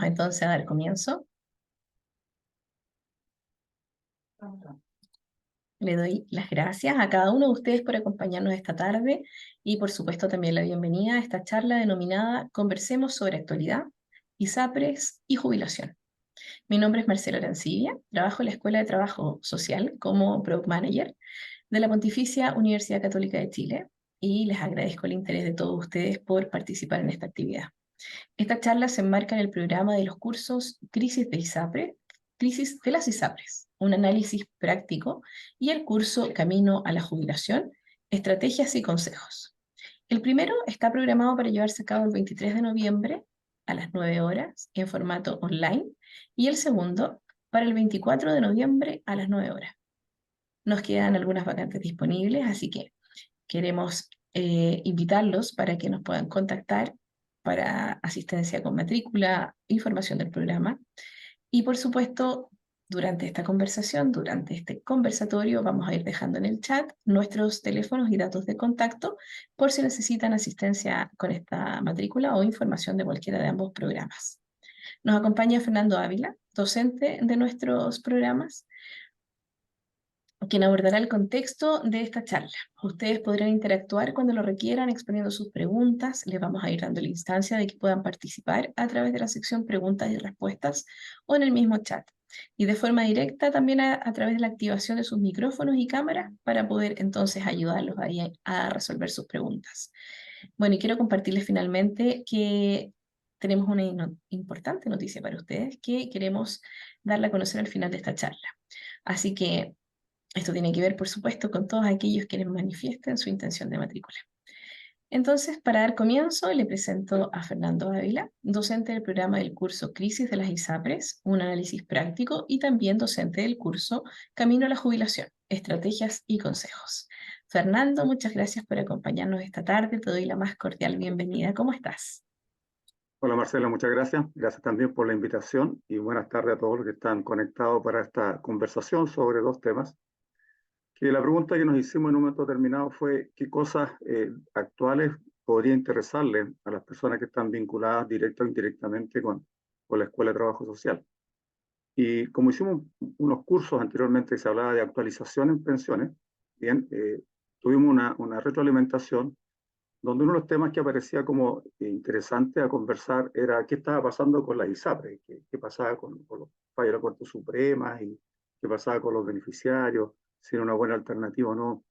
entonces a dar comienzo. Le doy las gracias a cada uno de ustedes por acompañarnos esta tarde y por supuesto también la bienvenida a esta charla denominada Conversemos sobre actualidad, ISAPRES y jubilación. Mi nombre es Marcela Arancibia, trabajo en la Escuela de Trabajo Social como Product Manager de la Pontificia Universidad Católica de Chile y les agradezco el interés de todos ustedes por participar en esta actividad. Esta charla se enmarca en el programa de los cursos Crisis de ISAPRE, Crisis de las ISAPRES, un análisis práctico, y el curso Camino a la Jubilación, Estrategias y Consejos. El primero está programado para llevarse a cabo el 23 de noviembre a las 9 horas en formato online y el segundo para el 24 de noviembre a las 9 horas. Nos quedan algunas vacantes disponibles, así que queremos invitarlos para que nos puedan contactar para asistencia con matrícula, información del programa. Y por supuesto, durante esta conversación, durante este conversatorio, vamos a ir dejando en el chat nuestros teléfonos y datos de contacto por si necesitan asistencia con esta matrícula o información de cualquiera de ambos programas. Nos acompaña Fernando Ávila, docente de nuestros programas, quien abordará el contexto de esta charla. Ustedes podrán interactuar cuando lo requieran exponiendo sus preguntas. Les vamos a ir dando la instancia de que puedan participar a través de la sección preguntas y respuestas o en el mismo chat. Y de forma directa también a través de la activación de sus micrófonos y cámaras para poder entonces ayudarlos ahí a resolver sus preguntas. Bueno, y quiero compartirles finalmente que tenemos una importante noticia para ustedes que queremos darla a conocer al final de esta charla. Así que esto tiene que ver, por supuesto, con todos aquellos quienes manifiesten su intención de matrícula. Entonces, para dar comienzo, le presento a Fernando Ávila, docente del programa del curso Crisis de las ISAPRES, un análisis práctico, y también docente del curso Camino a la Jubilación, Estrategias y Consejos. Fernando, muchas gracias por acompañarnos esta tarde. Te doy la más cordial bienvenida. ¿Cómo estás? Hola Marcela, muchas gracias. Gracias también por la invitación y buenas tardes a todos los que están conectados para esta conversación sobre dos temas. Que la pregunta que nos hicimos en un momento determinado fue qué cosas actuales podría interesarle a las personas que están vinculadas directa o indirectamente con la Escuela de Trabajo Social. Y como hicimos unos cursos anteriormente que se hablaba de actualización en pensiones, bien, tuvimos una retroalimentación donde uno de los temas que aparecía como interesante a conversar era qué estaba pasando con las ISAPRES, qué pasaba con los fallos de la Corte Suprema y qué pasaba con los beneficiarios, si era una buena alternativa o no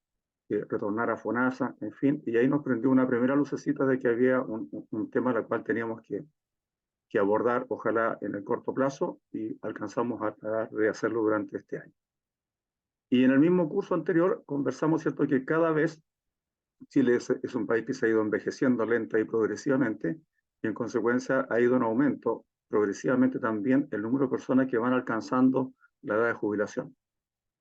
retornar a FONASA, en fin, y ahí nos prendió una primera lucecita de que había un tema al cual teníamos que abordar, ojalá en el corto plazo, y alcanzamos a tratar de hacerlo durante este año. Y en el mismo curso anterior conversamos, ¿cierto?, que cada vez Chile es un país que se ha ido envejeciendo lenta y progresivamente, y en consecuencia ha ido en aumento progresivamente también el número de personas que van alcanzando la edad de jubilación.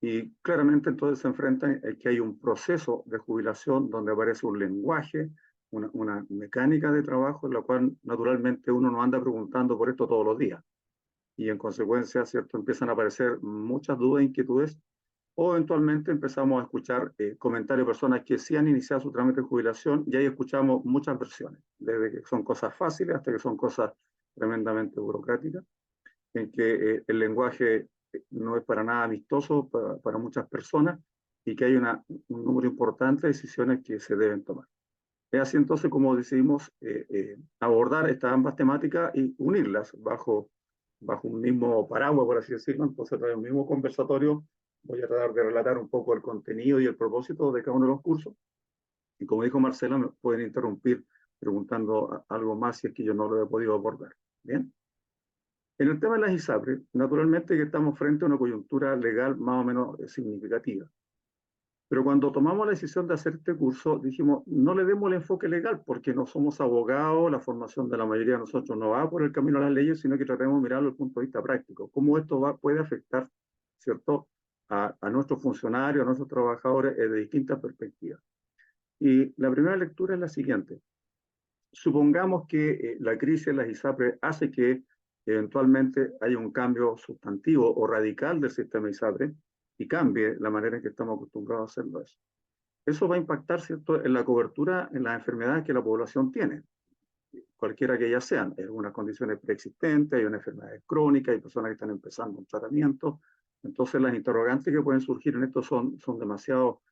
Y claramente entonces se enfrentan a que hay un proceso de jubilación donde aparece un lenguaje, una mecánica de trabajo en la cual naturalmente uno no anda preguntando por esto todos los días. Y en consecuencia, ¿cierto?, empiezan a aparecer muchas dudas e inquietudes o eventualmente empezamos a escuchar comentarios de personas que sí han iniciado su trámite de jubilación y ahí escuchamos muchas versiones, desde que son cosas fáciles hasta que son cosas tremendamente burocráticas, en que el lenguaje no es para nada amistoso para muchas personas y que hay un número importante de decisiones que se deben tomar. Es así entonces como decidimos abordar estas ambas temáticas y unirlas bajo un mismo paraguas, por así decirlo. Entonces, en el mismo conversatorio voy a tratar de relatar un poco el contenido y el propósito de cada uno de los cursos. Y como dijo Marcela, me pueden interrumpir preguntando algo más si es que yo no lo he podido abordar. Bien. En el tema de las ISAPRES, naturalmente que estamos frente a una coyuntura legal más o menos significativa. Pero cuando tomamos la decisión de hacer este curso, dijimos, no le demos el enfoque legal, porque no somos abogados, la formación de la mayoría de nosotros no va por el camino de las leyes, sino que tratemos de mirarlo desde el punto de vista práctico. Cómo esto puede afectar, ¿cierto?, a nuestros funcionarios, a nuestros trabajadores de distintas perspectivas. Y la primera lectura es la siguiente. Supongamos que la crisis de las ISAPRES hace que eventualmente haya un cambio sustantivo o radical del sistema ISAPRES y cambie la manera en que estamos acostumbrados a hacerlo eso. Eso va a impactar, ¿cierto?, en la cobertura en las enfermedades que la población tiene. cualquiera que ellas sean. Hay algunas condiciones preexistentes, hay una enfermedad crónica, hay personas que están empezando un tratamiento. Entonces las interrogantes que pueden surgir en esto son demasiado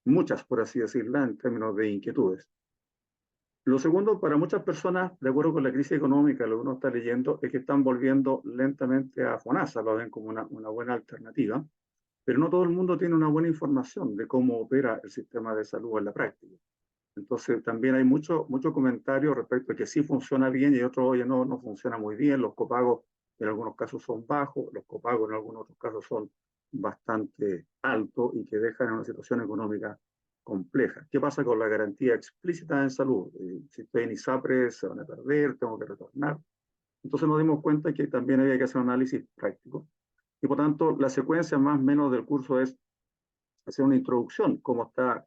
muchas, por así decirlo, en términos de inquietudes. Lo segundo, para muchas personas, de acuerdo con la crisis económica, lo que uno está leyendo es que están volviendo lentamente a FONASA, lo ven como una buena alternativa, pero no todo el mundo tiene una buena información de cómo opera el sistema de salud en la práctica. Entonces también hay mucho comentario respecto a que sí funciona bien y otros, oye, no funciona muy bien, los copagos en algunos casos son bajos, los copagos en algunos otros casos son bastante altos y que dejan en una situación económica compleja. ¿Qué pasa con la garantía explícita en salud? Si estoy en ISAPRE, se van a perder, tengo que retornar. Entonces nos dimos cuenta que también había que hacer un análisis práctico y por tanto la secuencia más o menos del curso es hacer una introducción, cómo está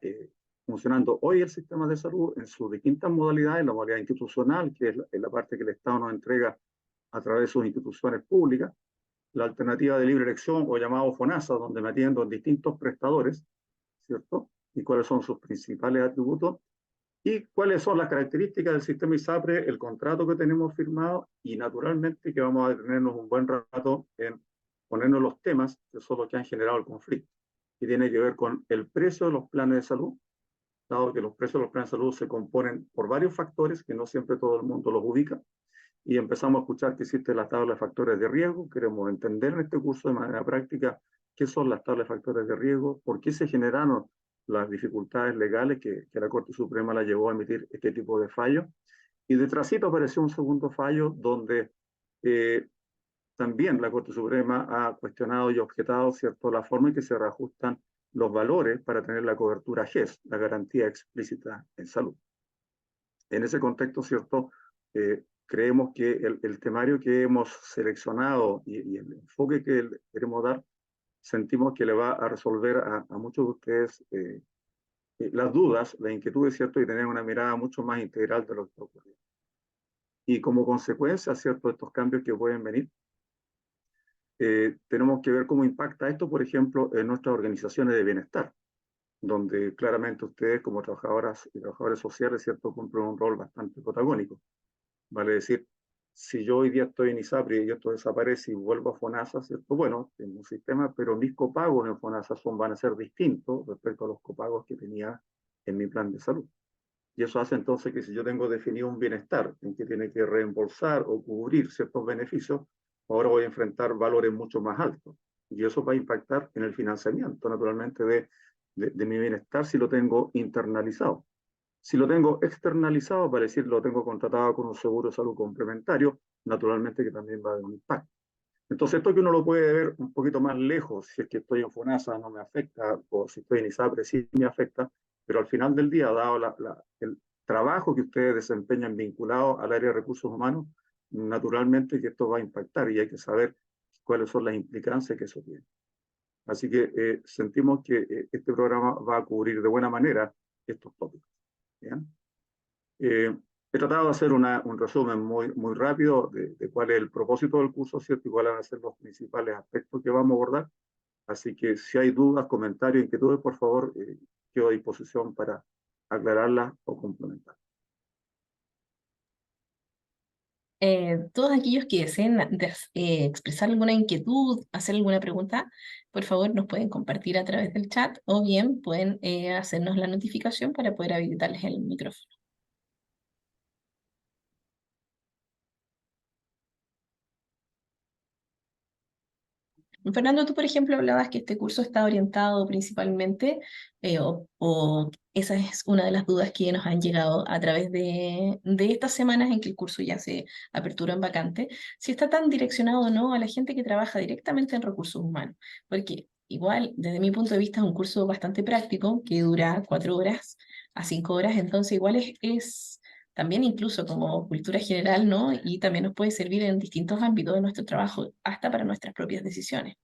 funcionando hoy el sistema de salud en sus distintas modalidades, la modalidad institucional, que es la parte que el Estado nos entrega a través de sus instituciones públicas, la alternativa de libre elección o llamado FONASA, donde me atiendo distintos prestadores, ¿cierto? Y cuáles son sus principales atributos y cuáles son las características del sistema ISAPRE, el contrato que tenemos firmado y naturalmente que vamos a tenernos un buen rato en ponernos los temas que son los que han generado el conflicto, que tiene que ver con el precio de los planes de salud, dado que los precios de los planes de salud se componen por varios factores que no siempre todo el mundo los ubica, y empezamos a escuchar que existe la tabla de factores de riesgo. Queremos entender en este curso de manera práctica qué son las tablas de factores de riesgo, por qué se generaron las dificultades legales que la Corte Suprema la llevó a emitir este tipo de fallos. Y detrásito apareció un segundo fallo donde también la Corte Suprema ha cuestionado y objetado, ¿cierto?, la forma en que se reajustan los valores para tener la cobertura GES, la garantía explícita en salud. En ese contexto, ¿cierto?, creemos que el temario que hemos seleccionado y el enfoque que queremos dar, sentimos que le va a resolver a muchos de ustedes las dudas, las inquietudes, ¿cierto?, y tener una mirada mucho más integral de lo que está ocurriendo. Y como consecuencia, ¿cierto?, de estos cambios que pueden venir, tenemos que ver cómo impacta esto, por ejemplo, en nuestras organizaciones de bienestar, donde claramente ustedes como trabajadoras y trabajadores sociales, ¿cierto?, cumplen un rol bastante protagónico. Vale decir, si yo hoy día estoy en ISAPRE y esto desaparece y vuelvo a FONASA, ¿cierto? Bueno, tengo un sistema, pero mis copagos en FONASA van a ser distintos respecto a los copagos que tenía en mi plan de salud. Y eso hace entonces que si yo tengo definido un bienestar en que tiene que reembolsar o cubrir ciertos beneficios, ahora voy a enfrentar valores mucho más altos. Y eso va a impactar en el financiamiento, naturalmente, de mi bienestar si lo tengo internalizado. Si lo tengo externalizado, para decir, lo tengo contratado con un seguro de salud complementario, naturalmente que también va a haber un impacto. Entonces, esto que uno lo puede ver un poquito más lejos, si es que estoy en FONASA no me afecta, o si estoy en ISAPRE sí me afecta, pero al final del día, dado el trabajo que ustedes desempeñan vinculado al área de recursos humanos, naturalmente que esto va a impactar y hay que saber cuáles son las implicancias que eso tiene. Así que sentimos que este programa va a cubrir de buena manera estos tópicos. ¿Bien? He tratado de hacer un resumen muy rápido de cuál es el propósito del curso, ¿cierto? Y cuáles van a ser los principales aspectos que vamos a abordar. Así que si hay dudas, comentarios, inquietudes, por favor, quedo a disposición para aclararlas o complementar. Todos aquellos que deseen expresar alguna inquietud, hacer alguna pregunta, por favor nos pueden compartir a través del chat o bien pueden hacernos la notificación para poder habilitarles el micrófono. Fernando, tú por ejemplo hablabas que este curso está orientado principalmente, o esa es una de las dudas que nos han llegado a través de estas semanas en que el curso ya se aperturó en vacante, si está tan direccionado o no a la gente que trabaja directamente en recursos humanos, porque igual desde mi punto de vista es un curso bastante práctico que dura 4 horas a 5 horas, entonces igual es también incluso como cultura general, ¿no? Y también nos puede servir en distintos ámbitos de nuestro trabajo, hasta para nuestras propias decisiones.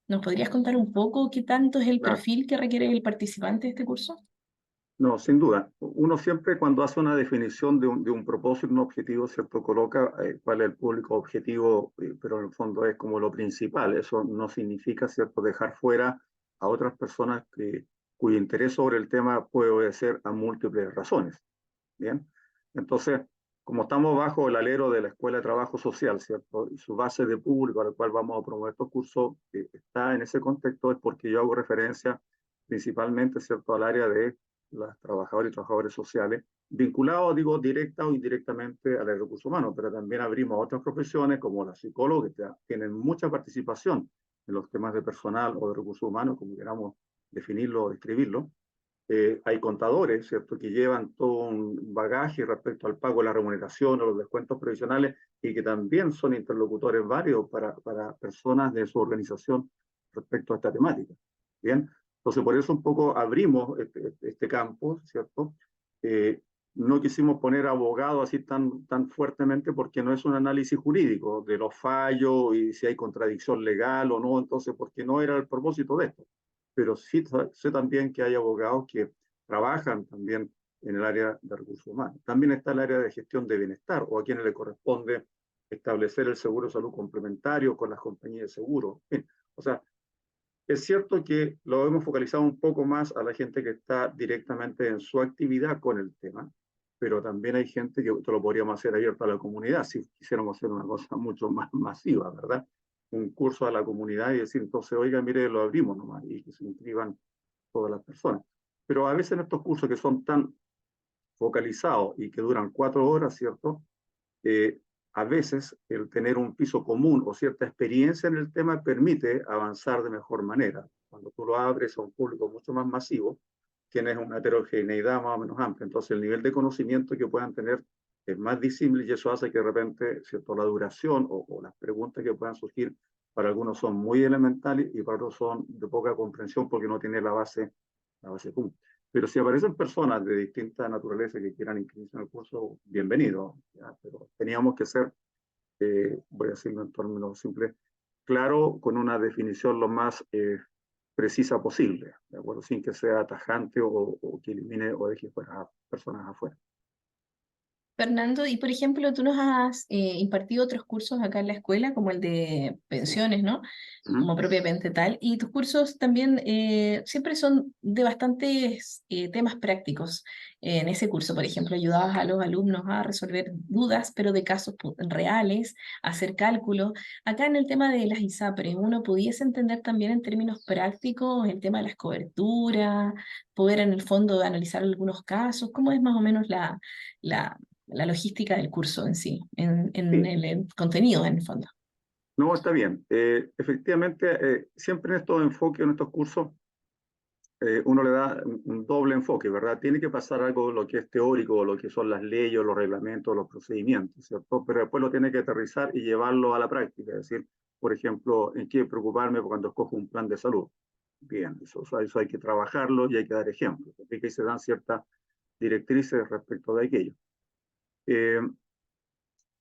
¿Nos podrías contar un poco qué tanto es el Claro. perfil que requiere el participante de este curso? No, sin duda. Uno siempre cuando hace una definición de un propósito, un objetivo, ¿cierto? Coloca cuál es el público objetivo, pero en el fondo es como lo principal. Eso no significa, ¿cierto?, dejar fuera a otras personas cuyo interés sobre el tema puede obedecer a múltiples razones. Bien. Entonces, como estamos bajo el alero de la Escuela de Trabajo Social, ¿cierto? Y su base de público al cual vamos a promover estos cursos está en ese contexto, es porque yo hago referencia principalmente, ¿cierto?, al área de las trabajadoras y trabajadores sociales, vinculados, digo, directa o indirectamente al recurso humano, pero también abrimos otras profesiones como la psicóloga, que tienen mucha participación en los temas de personal o de recursos humanos, como queramos definirlo o describirlo. Hay contadores, ¿cierto?, que llevan todo un bagaje respecto al pago de la remuneración o los descuentos previsionales y que también son interlocutores varios para personas de su organización respecto a esta temática. Bien, entonces por eso un poco abrimos este campo, ¿cierto? No quisimos poner abogado así tan fuertemente porque no es un análisis jurídico de los fallos y si hay contradicción legal o no, entonces porque no era el propósito de esto. Pero sí sé también que hay abogados que trabajan también en el área de recursos humanos. También está el área de gestión de bienestar o a quienes le corresponde establecer el seguro de salud complementario con las compañías de seguro. O sea, es cierto que lo hemos focalizado un poco más a la gente que está directamente en su actividad con el tema, pero también hay gente que esto lo podríamos hacer abierto a la comunidad si quisiéramos hacer una cosa mucho más masiva, ¿verdad? Un curso a la comunidad y decir, entonces, oiga, mire, lo abrimos nomás y que se inscriban todas las personas. Pero a veces en estos cursos que son tan focalizados y que duran 4 horas, ¿cierto? A veces el tener un piso común o cierta experiencia en el tema permite avanzar de mejor manera. Cuando tú lo abres a un público mucho más masivo, tienes una heterogeneidad más o menos amplia. Entonces el nivel de conocimiento que puedan tener es más visible y eso hace que de repente, ¿cierto?, la duración o las preguntas que puedan surgir para algunos son muy elementales y para otros son de poca comprensión porque no tiene la base común. Pero si aparecen personas de distinta naturaleza que quieran inscribirse en el curso, bienvenido. Pero teníamos que ser, voy a decirlo en términos simples, claro, con una definición lo más precisa posible, ¿de acuerdo? Sin que sea tajante o que elimine o deje fuera a personas afuera. Fernando, y por ejemplo, tú nos has impartido otros cursos acá en la escuela, como el de pensiones, ¿no? Como propiamente tal, y tus cursos también siempre son de bastantes temas prácticos. En ese curso, por ejemplo, ayudabas a los alumnos a resolver dudas, pero de casos reales, a hacer cálculos. Acá en el tema de las ISAPRES, uno pudiese entender también en términos prácticos el tema de las coberturas, poder en el fondo analizar algunos casos, cómo es más o menos la, la logística del curso en sí, en Sí, el contenido en el fondo. no, está bien. Efectivamente, siempre en estos enfoques, en estos cursos, uno le da un doble enfoque, ¿verdad? Tiene que pasar algo lo que es teórico, lo que son las leyes, los reglamentos, los procedimientos, ¿cierto? Pero después lo tiene que aterrizar y llevarlo a la práctica, es decir, por ejemplo, en qué preocuparme cuando escojo un plan de salud. Bien, eso hay que trabajarlo y hay que dar ejemplos, así que ahí se dan ciertas directrices respecto de aquello.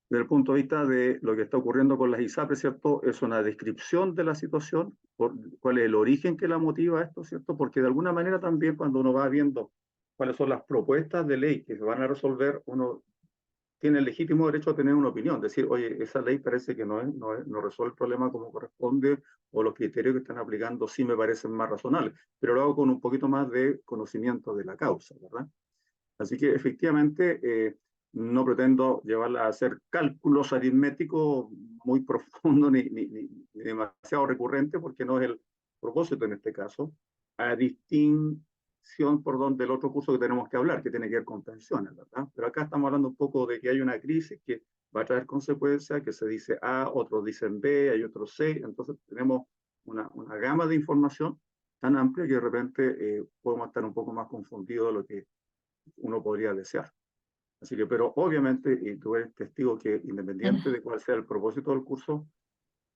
Desde el punto de vista de lo que está ocurriendo con las ISAPRES, ¿cierto? Es una descripción de la situación, cuál es el origen que la motiva a esto, ¿cierto? Porque de alguna manera también cuando uno va viendo cuáles son las propuestas de ley que se van a resolver, uno tiene el legítimo derecho a tener una opinión, decir, oye, esa ley parece que no resuelve el problema como corresponde, o los criterios que están aplicando sí me parecen más razonables, pero lo hago con un poquito más de conocimiento de la causa, ¿verdad? Así que efectivamente no pretendo llevarla a hacer cálculos aritméticos muy profundos ni demasiado recurrentes, porque no es el propósito en este caso, a distinción por donde el otro curso que tenemos que hablar, que tiene que ver con pensiones, ¿verdad? Pero acá estamos hablando un poco de que hay una crisis que va a traer consecuencias, que se dice A, otros dicen B, hay otros C, entonces tenemos una gama de información tan amplia que de repente podemos estar un poco más confundidos de lo que uno podría desear. Así que, pero obviamente, y tú eres testigo que independiente de cuál sea el propósito del curso,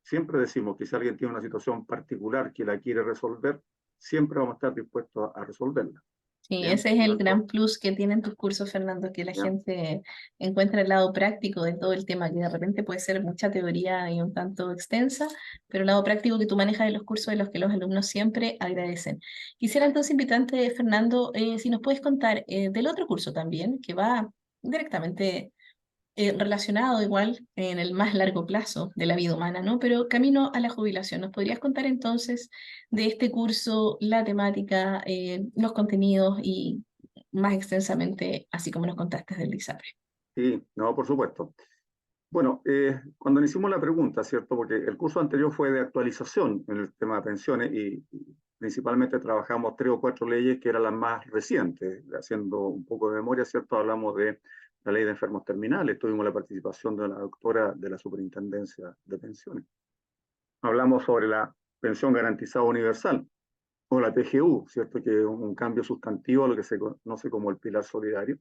siempre decimos que si alguien tiene una situación particular que la quiere resolver, siempre vamos a estar dispuestos a resolverla. Sí, Bien, ese es por lo el tanto, gran plus que tienen tus cursos, Fernando, que la bien, gente encuentra el lado práctico de todo el tema, que de repente puede ser mucha teoría y un tanto extensa, pero el lado práctico que tú manejas de los cursos de los que los alumnos siempre agradecen. Quisiera entonces invitarte, Fernando, si nos puedes contar del otro curso también, que va directamente relacionado igual en el más largo plazo de la vida humana, ¿no? Pero camino a la jubilación. ¿Nos podrías contar entonces de este curso, la temática, los contenidos y más extensamente, así como nos contaste del ISAPRE? Sí, no, por supuesto. Bueno, cuando hicimos la pregunta, ¿cierto? Porque el curso anterior fue de actualización en el tema de pensiones y principalmente trabajamos 3 o 4 leyes que eran las más recientes. Haciendo un poco de memoria, ¿cierto? Hablamos de la ley de enfermos terminales, tuvimos la participación de la doctora de la Superintendencia de Pensiones. Hablamos sobre la pensión garantizada universal, o la PGU, ¿cierto? Que es un cambio sustantivo a lo que se conoce como el pilar solidario.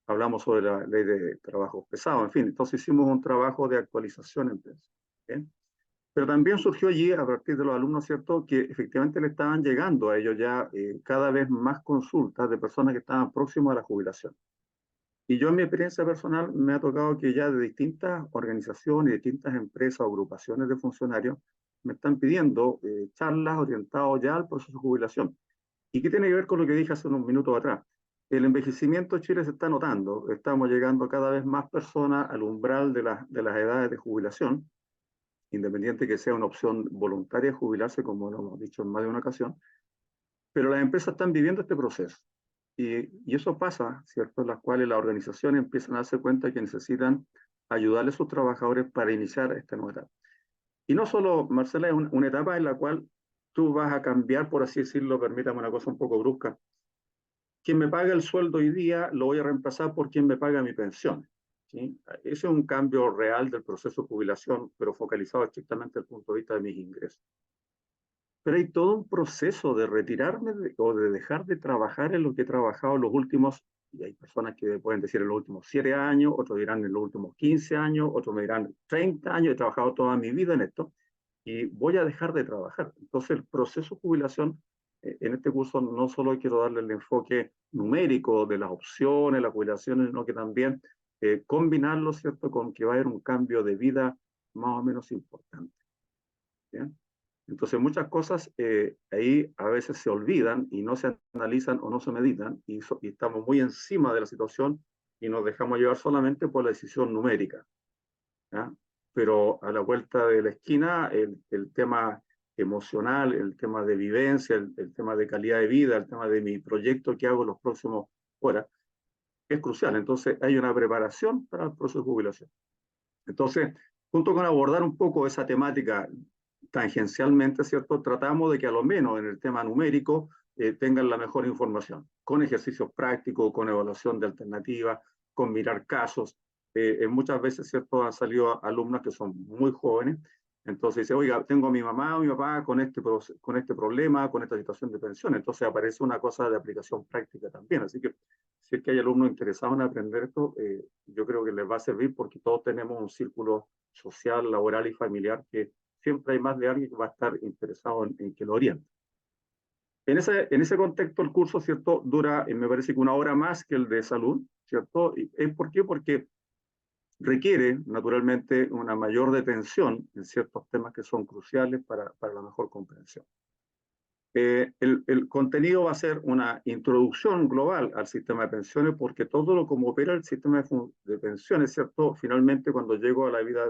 Hablamos sobre la ley de trabajo pesado, en fin, entonces hicimos un trabajo de actualización en pensión. ¿Bien? Pero también surgió allí, a partir de los alumnos, ¿cierto?, que efectivamente le estaban llegando a ellos ya cada vez más consultas de personas que estaban próximas a la jubilación. Y yo en mi experiencia personal me ha tocado que ya de distintas organizaciones, distintas empresas o agrupaciones de funcionarios me están pidiendo charlas orientadas ya al proceso de jubilación. ¿Y qué tiene que ver con lo que dije hace unos minutos atrás? El envejecimiento en Chile se está notando, estamos llegando cada vez más personas al umbral de las edades de jubilación, independiente que sea una opción voluntaria jubilarse, como lo hemos dicho en más de una ocasión, pero las empresas están viviendo este proceso. Y eso pasa, ¿cierto? En las cuales las organizaciones empiezan a darse cuenta que necesitan ayudarle a sus trabajadores para iniciar esta nueva etapa. Y no solo, Marcela, es una etapa en la cual tú vas a cambiar, por así decirlo, permítame una cosa un poco brusca, quien me paga el sueldo hoy día lo voy a reemplazar por quien me paga mi pensión. ¿Sí? Ese es un cambio real del proceso de jubilación, pero focalizado estrictamente desde el punto de vista de mis ingresos. Pero hay todo un proceso de retirarme o de dejar de trabajar en lo que he trabajado en los últimos, y hay personas que pueden decir en los últimos 7 años, otros dirán en los últimos 15 años, otros me dirán 30 años, he trabajado toda mi vida en esto, y voy a dejar de trabajar. Entonces el proceso de jubilación, en este curso no solo quiero darle el enfoque numérico de las opciones, las jubilaciones, sino que también combinarlo, ¿cierto?, con que va a haber un cambio de vida más o menos importante. ¿Bien? Entonces muchas cosas ahí a veces se olvidan y no se analizan o no se meditan y estamos muy encima de la situación y nos dejamos llevar solamente por la decisión numérica. ¿Ya? Pero a la vuelta de la esquina el tema emocional, el tema de vivencia, el tema de calidad de vida, el tema de mi proyecto que hago en los próximos horas, es crucial. Entonces hay una preparación para el proceso de jubilación. Entonces, junto con abordar un poco esa temática tangencialmente, ¿cierto? Tratamos de que a lo menos en el tema numérico tengan la mejor información, con ejercicios prácticos, con evaluación de alternativas, con mirar casos. Muchas veces, ¿cierto?, han salido alumnos que son muy jóvenes, entonces dice, oiga, tengo a mi mamá o mi papá con este problema, con esta situación de pensión, entonces aparece una cosa de aplicación práctica también, así que si es que hay alumnos interesados en aprender esto, yo creo que les va a servir porque todos tenemos un círculo social, laboral y familiar que siempre hay más de alguien que va a estar interesado en que lo oriente. En ese contexto, el curso, ¿cierto?, dura, me parece que 1 hora más que el de salud, ¿cierto? ¿Por qué? Porque requiere, naturalmente, una mayor detención en ciertos temas que son cruciales para la mejor comprensión. El contenido va a ser una introducción global al sistema de pensiones, porque todo lo como opera el sistema de pensiones, ¿cierto? Finalmente, cuando llego a la vida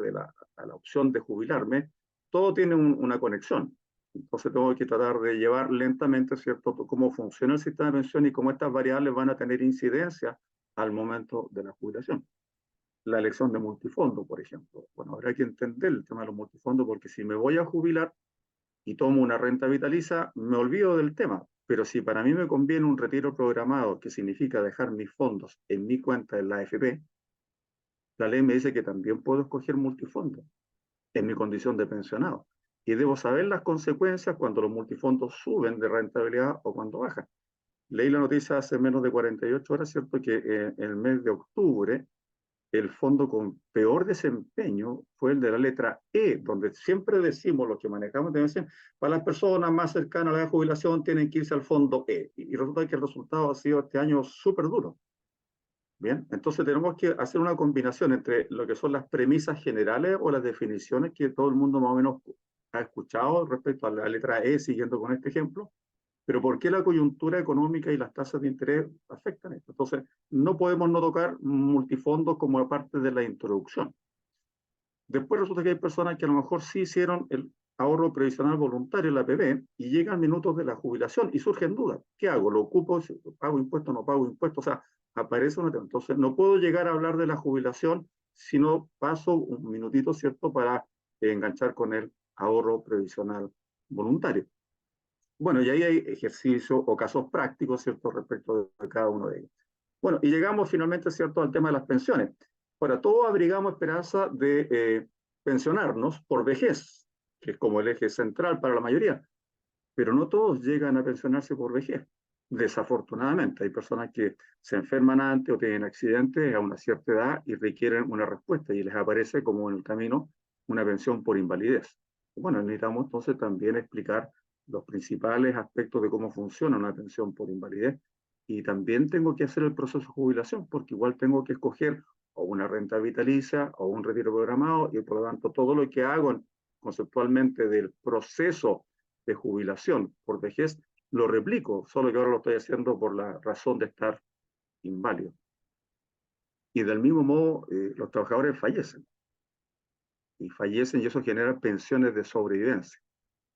a la opción de jubilarme, todo tiene una conexión. Entonces tengo que tratar de llevar lentamente, ¿cierto?, cómo funciona el sistema de pensiones y cómo estas variables van a tener incidencia al momento de la jubilación. La elección de multifondo, por ejemplo. Bueno, habrá que entender el tema de los multifondos, porque si me voy a jubilar y tomo una renta vitaliza, me olvido del tema. Pero si para mí me conviene un retiro programado, que significa dejar mis fondos en mi cuenta en la AFP, la ley me dice que también puedo escoger multifondos en mi condición de pensionado. Y debo saber las consecuencias cuando los multifondos suben de rentabilidad o cuando bajan. Leí la noticia hace menos de 48 horas, ¿cierto?, que en el mes de octubre el fondo con peor desempeño fue el de la letra E, donde siempre decimos, los que manejamos, dicen, para las personas más cercanas a la jubilación tienen que irse al fondo E. Y resulta que el resultado ha sido este año súper duro. Bien, entonces tenemos que hacer una combinación entre lo que son las premisas generales o las definiciones que todo el mundo más o menos ha escuchado respecto a la letra E, siguiendo con este ejemplo, pero ¿por qué la coyuntura económica y las tasas de interés afectan esto? Entonces, no podemos no tocar multifondos como parte de la introducción. Después resulta que hay personas que a lo mejor sí hicieron el ahorro previsional voluntario, la APB, y llegan minutos de la jubilación y surgen dudas. ¿Qué hago? ¿Lo ocupo? ¿Pago impuestos? ¿No pago impuestos? O sea, aparece una... Entonces, no puedo llegar a hablar de la jubilación si no paso un minutito, ¿cierto?, para enganchar con el ahorro previsional voluntario. Bueno, y ahí hay ejercicios o casos prácticos, ¿cierto?, respecto de cada uno de ellos. Bueno, y llegamos finalmente, ¿cierto?, al tema de las pensiones. Ahora, todos abrigamos esperanza de pensionarnos por vejez, que es como el eje central para la mayoría, pero no todos llegan a pensionarse por vejez. Desafortunadamente, hay personas que se enferman antes o tienen accidentes a una cierta edad y requieren una respuesta y les aparece como en el camino una pensión por invalidez. Bueno, necesitamos entonces también explicar los principales aspectos de cómo funciona una pensión por invalidez y también tengo que hacer el proceso de jubilación porque igual tengo que escoger o una renta vitalicia o un retiro programado y por lo tanto todo lo que hago conceptualmente del proceso de jubilación por vejez lo replico, solo que ahora lo estoy haciendo por la razón de estar inválido. Y del mismo modo, los trabajadores fallecen. Y fallecen y eso genera pensiones de sobrevivencia.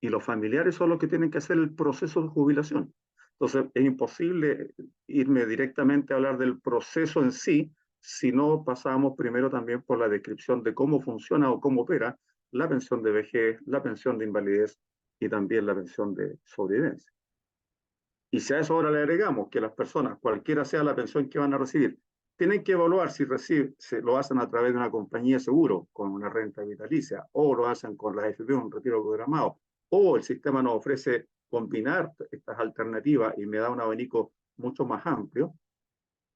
Y los familiares son los que tienen que hacer el proceso de jubilación. Entonces, es imposible irme directamente a hablar del proceso en sí si no pasamos primero también por la descripción de cómo funciona o cómo opera la pensión de vejez, la pensión de invalidez y también la pensión de sobrevivencia. Y si a eso ahora le agregamos que las personas, cualquiera sea la pensión que van a recibir, tienen que evaluar si lo hacen a través de una compañía de seguro con una renta vitalicia, o lo hacen con la AFP, un retiro programado, o el sistema nos ofrece combinar estas alternativas y me da un abanico mucho más amplio.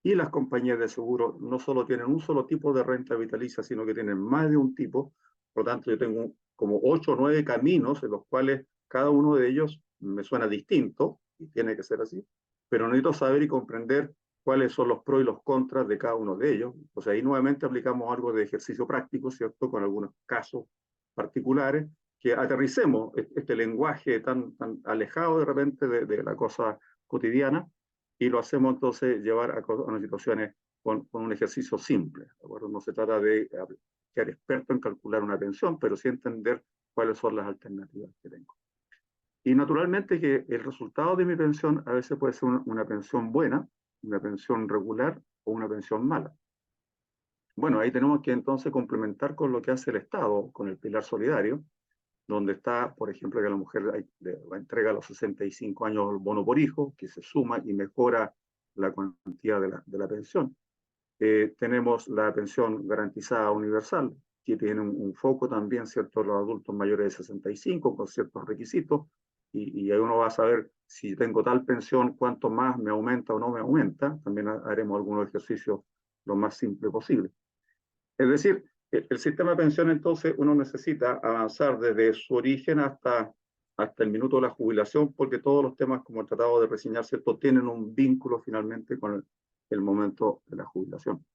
Y las compañías de seguro no solo tienen un solo tipo de renta vitalicia, sino que tienen más de un tipo. Por lo tanto, yo tengo como 8 o 9 caminos en los cuales cada uno de ellos me suena distinto, y tiene que ser así, pero necesito saber y comprender cuáles son los pros y los contras de cada uno de ellos. O sea, ahí nuevamente aplicamos algo de ejercicio práctico, ¿cierto? Con algunos casos particulares, que aterricemos este lenguaje tan alejado de repente de la cosa cotidiana y lo hacemos entonces llevar a unas situaciones con un ejercicio simple. ¿De acuerdo? No se trata de ser experto en calcular una pensión, pero sí entender cuáles son las alternativas que tengo. Y naturalmente que el resultado de mi pensión a veces puede ser una pensión buena, una pensión regular o una pensión mala. Bueno, ahí tenemos que entonces complementar con lo que hace el Estado, con el pilar solidario, donde está, por ejemplo, que la mujer le entrega a los 65 años el bono por hijo, que se suma y mejora la cuantía de la pensión. Tenemos la pensión garantizada universal, que tiene un foco también, ¿cierto?, los adultos mayores de 65, con ciertos requisitos, y ahí uno va a saber si tengo tal pensión, cuánto más me aumenta o no me aumenta. También haremos algunos ejercicios lo más simple posible. Es decir, el sistema de pensión entonces uno necesita avanzar desde su origen hasta el minuto de la jubilación, porque todos los temas como el tratado de reseñar, ¿cierto?, tienen un vínculo finalmente con el momento de la jubilación.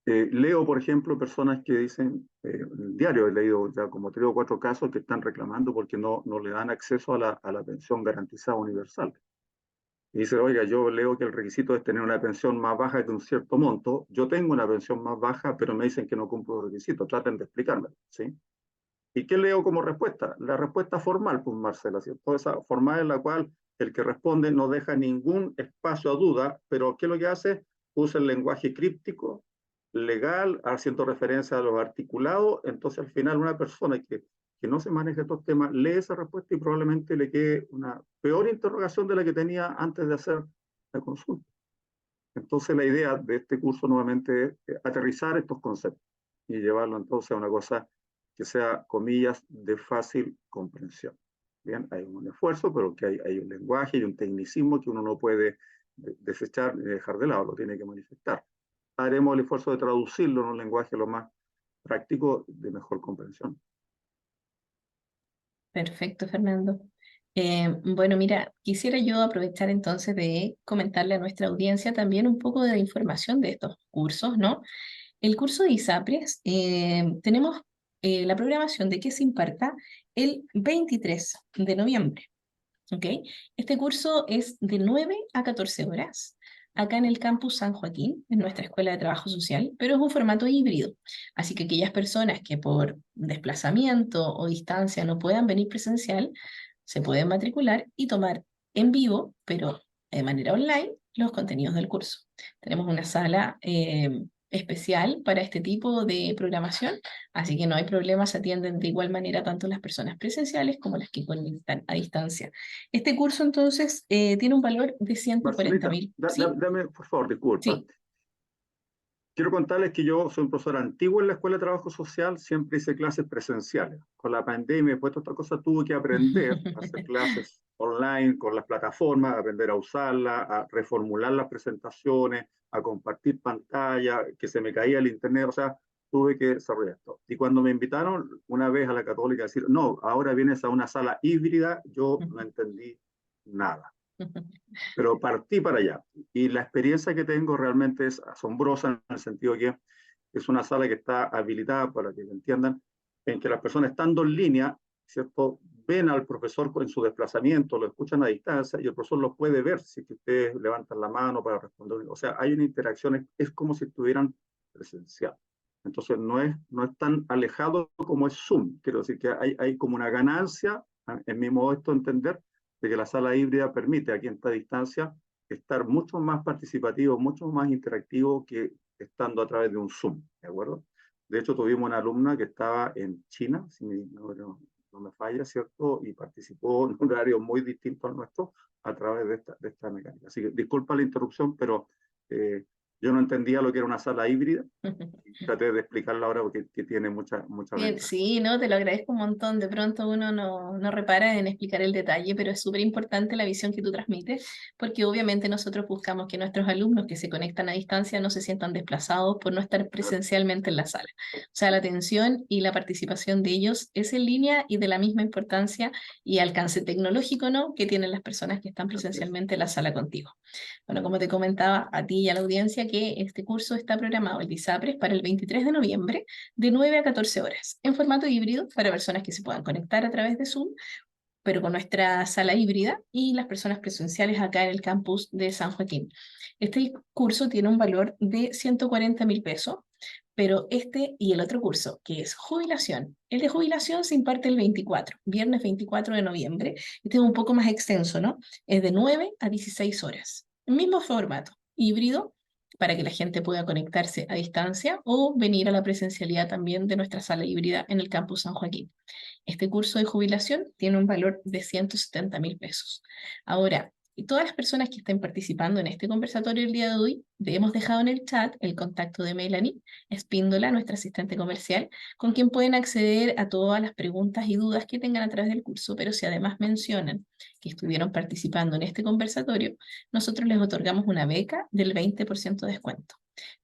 Leo, por ejemplo, personas que dicen, en el diario he leído ya como 3 o 4 casos que están reclamando porque no le dan acceso a la pensión garantizada universal. Y dice, oiga, yo leo que el requisito es tener una pensión más baja que un cierto monto. Yo tengo una pensión más baja, pero me dicen que no cumplo los requisitos. Traten de explicármelo, ¿sí? ¿Y qué leo como respuesta? La respuesta formal, pues, Marcela, ¿cierto? Esa formal en la cual el que responde no deja ningún espacio a duda, pero ¿qué es lo que hace? Usa el lenguaje críptico, legal, haciendo referencia a los articulados. Entonces, al final, una persona que no se maneja estos temas lee esa respuesta y probablemente le quede una peor interrogación de la que tenía antes de hacer la consulta. Entonces, la idea de este curso nuevamente es aterrizar estos conceptos y llevarlo entonces a una cosa que sea, comillas, de fácil comprensión. Bien, hay un esfuerzo, pero que hay un lenguaje y un tecnicismo que uno no puede desechar ni dejar de lado, lo tiene que manifestar. Haremos el esfuerzo de traducirlo en un lenguaje lo más práctico, de mejor comprensión. Perfecto, Fernando. Bueno, mira, quisiera yo aprovechar entonces de comentarle a nuestra audiencia también un poco de información de estos cursos, ¿no? El curso de ISAPRES, tenemos la programación de que se imparta el 23 de noviembre, ¿ok? Este curso es de 9 a 14 horas, acá en el campus San Joaquín, en nuestra Escuela de Trabajo Social, pero es un formato híbrido. Así que aquellas personas que por desplazamiento o distancia no puedan venir presencial, se pueden matricular y tomar en vivo, pero de manera online, los contenidos del curso. Tenemos una sala especial para este tipo de programación, así que no hay problema, se atienden de igual manera tanto las personas presenciales como las que conectan a distancia. Este curso entonces tiene un valor de 140 Marcelita, mil, ¿sí? dame, por favor, disculpa. Sí. Quiero contarles que yo soy un profesor antiguo en la Escuela de Trabajo Social, siempre hice clases presenciales. Con la pandemia y después de otra cosa tuve que aprender a hacer clases online con las plataformas, a aprender a usarlas, a reformular las presentaciones, a compartir pantalla, que se me caía el internet, o sea, tuve que desarrollar esto. Y cuando me invitaron una vez a la Católica a decir, no, ahora vienes a una sala híbrida, yo no entendí nada, pero partí para allá. Y la experiencia que tengo realmente es asombrosa en el sentido que es una sala que está habilitada, para que lo entiendan, en que las personas estando en línea, ¿cierto? Ven al profesor en su desplazamiento, lo escuchan a distancia y el profesor los puede ver si que ustedes levantan la mano para responder. O sea, hay una interacción, es como si estuvieran presencial. Entonces, no es tan alejado como es Zoom. Quiero decir que hay como una ganancia, en mi modo de entender, de que la sala híbrida permite a quien está a distancia estar mucho más participativo, mucho más interactivo que estando a través de un Zoom, ¿de acuerdo? De hecho, tuvimos una alumna que estaba en China, si no me falla, ¿cierto? Y participó en un horario muy distinto al nuestro a través de esta mecánica. Así que disculpa la interrupción, pero yo no entendía lo que era una sala híbrida y traté de explicarla ahora porque que tiene mucha Bien, ventaja. sí, no, te lo agradezco un montón. De pronto uno no repara en explicar el detalle, pero es súper importante la visión que tú transmites, porque obviamente nosotros buscamos que nuestros alumnos que se conectan a distancia no se sientan desplazados por no estar presencialmente en la sala. O sea, la atención y la participación de ellos es en línea y de la misma importancia y alcance tecnológico, ¿no?, que tienen las personas que están Así es. presencialmente en la sala contigo. Bueno, como te comentaba a ti y a la audiencia, que este curso está programado, el DISAPRES, para el 23 de noviembre de 9 a 14 horas, en formato híbrido para personas que se puedan conectar a través de Zoom, pero con nuestra sala híbrida y las personas presenciales acá en el campus de San Joaquín. Este curso tiene un valor de 140.000 pesos, pero este y el otro curso, que es jubilación, el de jubilación se imparte el 24, viernes 24 de noviembre. Este es un poco más extenso, ¿no? Es de 9 a 16 horas. El mismo formato, híbrido, para que la gente pueda conectarse a distancia o venir a la presencialidad también de nuestra sala híbrida en el campus San Joaquín. Este curso de jubilación tiene un valor de 170.000 pesos. Ahora, y todas las personas que estén participando en este conversatorio el día de hoy, hemos dejado en el chat el contacto de Melanie Espíndola, nuestra asistente comercial, con quien pueden acceder a todas las preguntas y dudas que tengan a través del curso, pero si además mencionan que estuvieron participando en este conversatorio, nosotros les otorgamos una beca del 20% de descuento.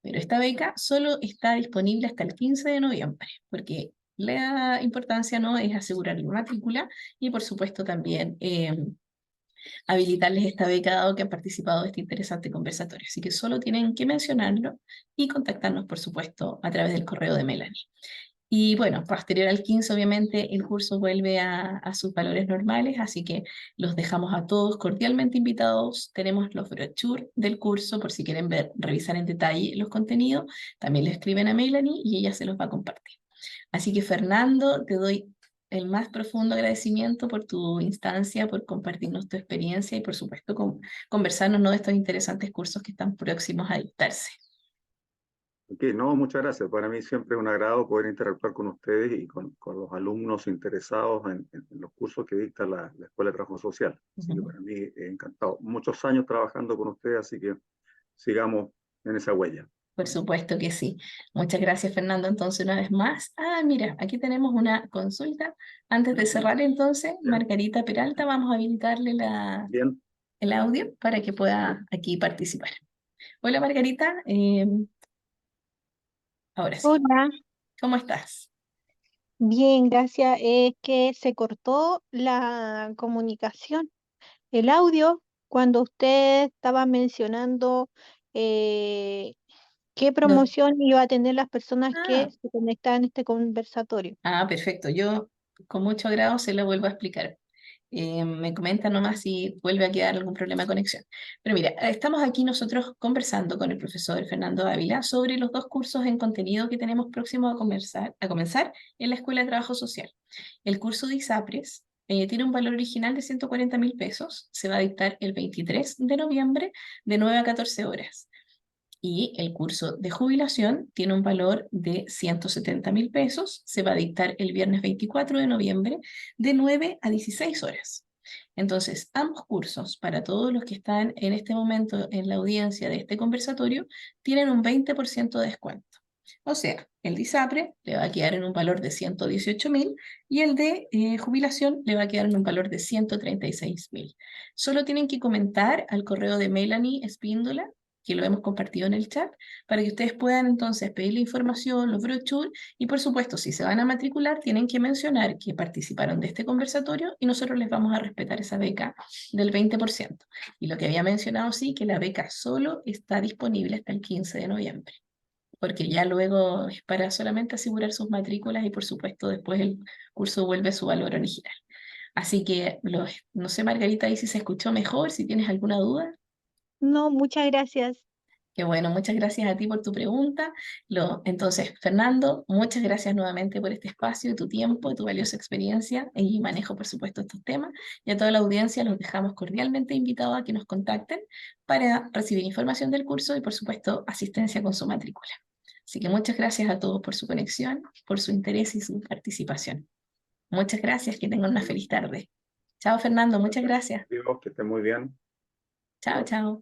Pero esta beca solo está disponible hasta el 15 de noviembre, porque la importancia, ¿no?, es asegurar la matrícula y por supuesto también habilitarles esta beca dado que han participado de este interesante conversatorio. Así que solo tienen que mencionarlo y contactarnos, por supuesto, a través del correo de Melanie. Y bueno, posterior al 15, obviamente, el curso vuelve a sus valores normales, así que los dejamos a todos cordialmente invitados. Tenemos los brochures del curso por si quieren ver, revisar en detalle los contenidos. También le escriben a Melanie y ella se los va a compartir. Así que Fernando, te doy el más profundo agradecimiento por tu instancia, por compartirnos tu experiencia y por supuesto conversarnos, ¿no?, de estos interesantes cursos que están próximos a dictarse. Ok, no, muchas gracias. Para mí siempre es un agrado poder interactuar con ustedes y con los alumnos interesados en los cursos que dicta la Escuela de Trabajo Social. Así que para mí encantado. Muchos años trabajando con ustedes, así que sigamos en esa huella. Por supuesto que sí. Muchas gracias, Fernando. Entonces, una vez más. Ah, mira, aquí tenemos una consulta. Antes de cerrar, entonces, Bien, Margarita Peralta, vamos a habilitarle bien. el audio para que pueda aquí participar. Hola, Margarita. Ahora sí. Hola, ¿Cómo estás? bien, gracias. Es que se cortó la comunicación, el audio, cuando usted estaba mencionando eh, qué No. promoción iba a tener las personas que Ah, se conectaban a este conversatorio. perfecto. Yo con mucho agrado se lo vuelvo a explicar. Me comenta nomás si vuelve a quedar algún problema de conexión. Pero mira, estamos aquí nosotros conversando con el profesor Fernando Ávila sobre los dos cursos en contenido que tenemos próximos a comenzar en la Escuela de Trabajo Social. El curso de ISAPRES, tiene un valor original de 140.000 pesos, se va a dictar el 23 de noviembre de 9 a 14 horas. Y el curso de jubilación tiene un valor de 170.000 pesos, se va a dictar el viernes 24 de noviembre de 9 a 16 horas. Entonces, ambos cursos, para todos los que están en este momento en la audiencia de este conversatorio, tienen un 20% de descuento. O sea, el de ISAPRE le va a quedar en un valor de 118.000 y el de jubilación le va a quedar en un valor de 136.000. Solo tienen que comentar al correo de Melanie Espíndola, que lo hemos compartido en el chat, para que ustedes puedan entonces pedir la información, los brochures, y por supuesto, si se van a matricular, tienen que mencionar que participaron de este conversatorio y nosotros les vamos a respetar esa beca del 20%. Y lo que había mencionado, sí, que la beca solo está disponible hasta el 15 de noviembre, porque ya luego es para solamente asegurar sus matrículas y por supuesto después el curso vuelve a su valor original. Así que, no sé, Margarita, ahí si se escuchó mejor, si tienes alguna duda. No, muchas gracias. Qué bueno, muchas gracias a ti por tu pregunta. Entonces, Fernando, muchas gracias nuevamente por este espacio, tu tiempo, tu valiosa experiencia y manejo, por supuesto, estos temas. Y a toda la audiencia los dejamos cordialmente invitados a que nos contacten para recibir información del curso y, por supuesto, asistencia con su matrícula. Así que muchas gracias a todos por su conexión, por su interés y su participación. Muchas gracias, que tengan una feliz tarde. Chao, Fernando, muchas gracias. Dios, que esté muy bien. Chao, chao.